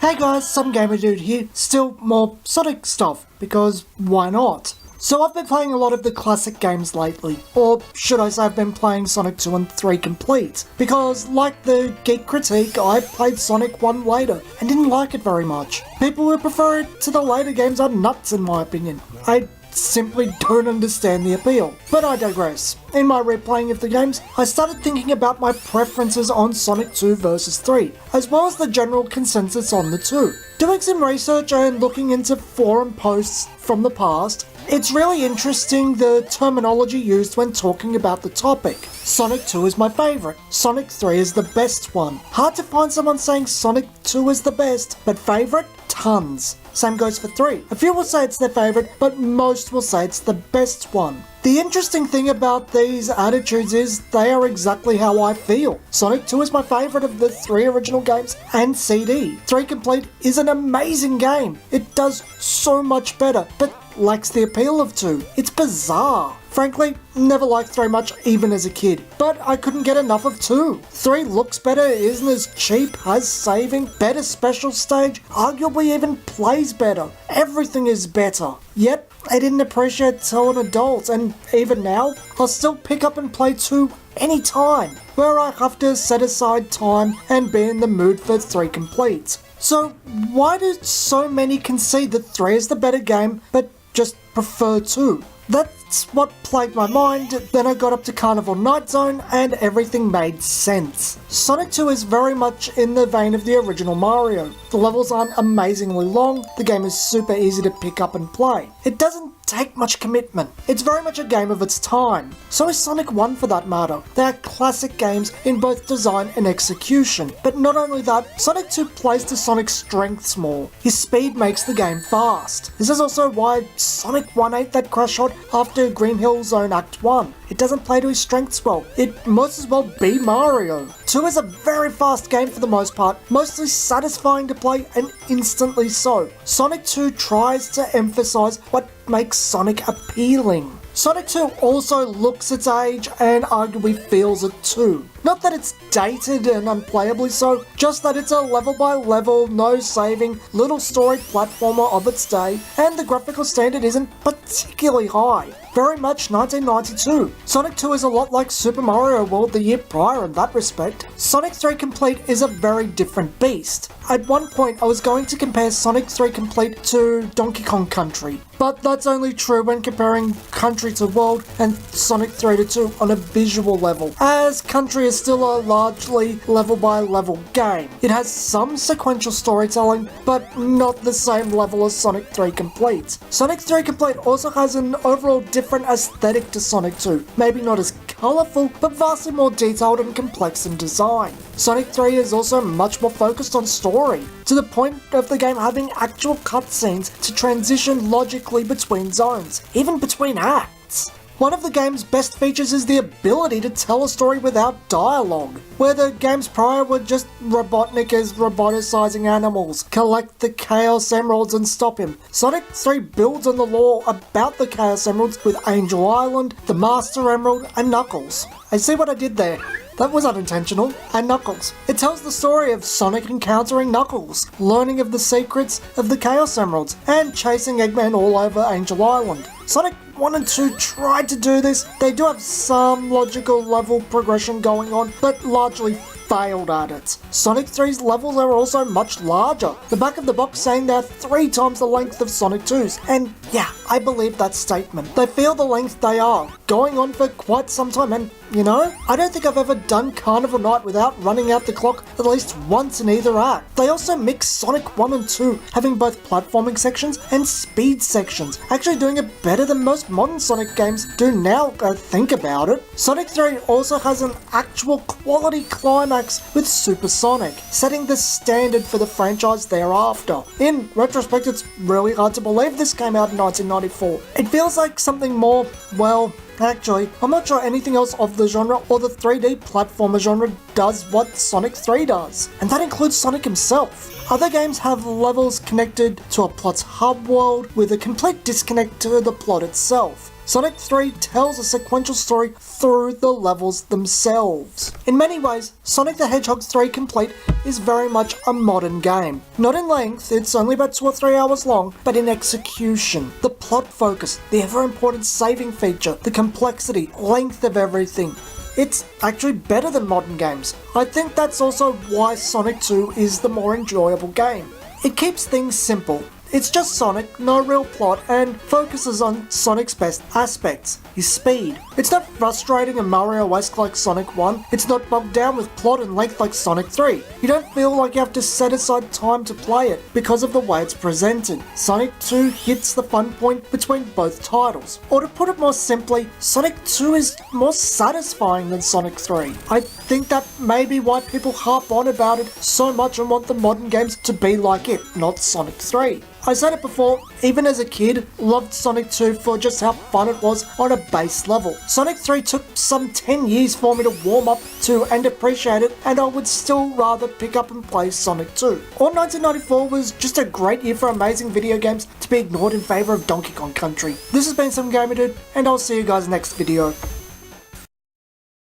Hey guys, some gamer dude here, still more Sonic stuff, because why not? So I've been playing a lot of the classic games lately, or should I say I've been playing Sonic 2 and 3 complete, because like the Geek Critique, I played Sonic 1 later, and didn't like it very much. People who prefer it to the later games are nuts in my opinion. I simply don't understand the appeal. But I digress. In my replaying of the games, I started thinking about my preferences on Sonic 2 vs 3, as well as the general consensus on the two. Doing some research and looking into forum posts from the past, it's really interesting the terminology used when talking about the topic. Sonic 2 is my favourite, Sonic 3 is the best one. Hard to find someone saying Sonic 2 is the best, but favourite? Tons. Same goes for 3. A few will say it's their favourite, but most will say it's the best one. The interesting thing about these attitudes is they are exactly how I feel. Sonic 2 is my favourite of the 3 original games and CD. 3 Complete is an amazing game. It does so much better, but lacks the appeal of 2. It's bizarre. Frankly, never liked 3 much even as a kid, but I couldn't get enough of 2. 3 looks better, isn't as cheap, has saving, better special stage, arguably even plays better. Everything is better. Yet, I didn't appreciate it till an adult, and even now, I'll still pick up and play 2 anytime, where I have to set aside time and be in the mood for 3 Complete. So, why do so many concede that 3 is the better game, but just prefer 2? That's what plagued my mind. Then I got up to Carnival Night Zone and everything made sense. Sonic 2 is very much in the vein of the original Mario. The levels aren't amazingly long, the game is super easy to pick up and play. It doesn't take much commitment. It's very much a game of its time. So is Sonic 1 for that matter. They are classic games in both design and execution. But not only that, Sonic 2 plays to Sonic's strengths more. His speed makes the game fast. This is also why Sonic 1 ain't that crash hot after Green Hill Zone Act 1. It doesn't play to his strengths well. It most as well be Mario. 2 is a very fast game for the most part, mostly satisfying to play and instantly so. Sonic 2 tries to emphasize what makes Sonic appealing. Sonic 2 also looks its age and arguably feels it too. Not that it's dated and unplayably so, just that it's a level by level, no saving, little story platformer of its day, and the graphical standard isn't particularly high. Very much 1992. Sonic 2 is a lot like Super Mario World the year prior in that respect. Sonic 3 Complete is a very different beast. At one point I was going to compare Sonic 3 Complete to Donkey Kong Country, but that's only true when comparing Country to World and Sonic 3 to 2 on a visual level, as Country is still a largely level by level game. It has some sequential storytelling, but not the same level as Sonic 3 Complete. Sonic 3 Complete also has an overall different aesthetic to Sonic 2, maybe not as colourful, but vastly more detailed and complex in design. Sonic 3 is also much more focused on story, to the point of the game having actual cutscenes to transition logically between zones, even between acts. One of the game's best features is the ability to tell a story without dialogue, where the games prior were just Robotnik as roboticizing animals, collect the Chaos Emeralds and stop him. Sonic 3 builds on the lore about the Chaos Emeralds with Angel Island, the Master Emerald, and Knuckles. I see what I did there. That was unintentional. And Knuckles. It tells the story of Sonic encountering Knuckles, learning of the secrets of the Chaos Emeralds, and chasing Eggman all over Angel Island. Sonic 1 and 2 tried to do this. They do have some logical level progression going on, but largely failed at it. Sonic 3's levels are also much larger, the back of the box saying they're 3 times the length of Sonic 2's, and yeah, I believe that statement. They feel the length they are, going on for quite some time, and you know, I don't think I've ever done Carnival Night without running out the clock at least once in either act. They also mix Sonic 1 and 2, having both platforming sections and speed sections, actually doing it better than most modern Sonic games do now, think about it. Sonic 3 also has an actual quality climax with Super Sonic, setting the standard for the franchise thereafter. In retrospect, it's really hard to believe this came out in 1994. It feels like something more, well, actually, I'm not sure anything else of the genre or the 3D platformer genre does what Sonic 3 does, and that includes Sonic himself. Other games have levels connected to a plot's hub world with a complete disconnect to the plot itself. Sonic 3 tells a sequential story through the levels themselves. In many ways, Sonic the Hedgehog 3 Complete is very much a modern game. Not in length, it's only about 2 or 3 hours long, but in execution. The plot focus, the ever important saving feature, the complexity, length of everything. It's actually better than modern games. I think that's also why Sonic 2 is the more enjoyable game. It keeps things simple. It's just Sonic, no real plot, and focuses on Sonic's best aspects, his speed. It's not frustrating and Mario-esque like Sonic 1, it's not bogged down with plot and length like Sonic 3. You don't feel like you have to set aside time to play it because of the way it's presented. Sonic 2 hits the fun point between both titles. Or to put it more simply, Sonic 2 is more satisfying than Sonic 3. I think that may be why people harp on about it so much and want the modern games to be like it, not Sonic 3. I said it before, even as a kid, loved Sonic 2 for just how fun it was on a base level. Sonic 3 took some 10 years for me to warm up to and appreciate it, and I would still rather pick up and play Sonic 2. Or 1994 was just a great year for amazing video games to be ignored in favour of Donkey Kong Country. This has been Some Gamer Dude, and I'll see you guys next video.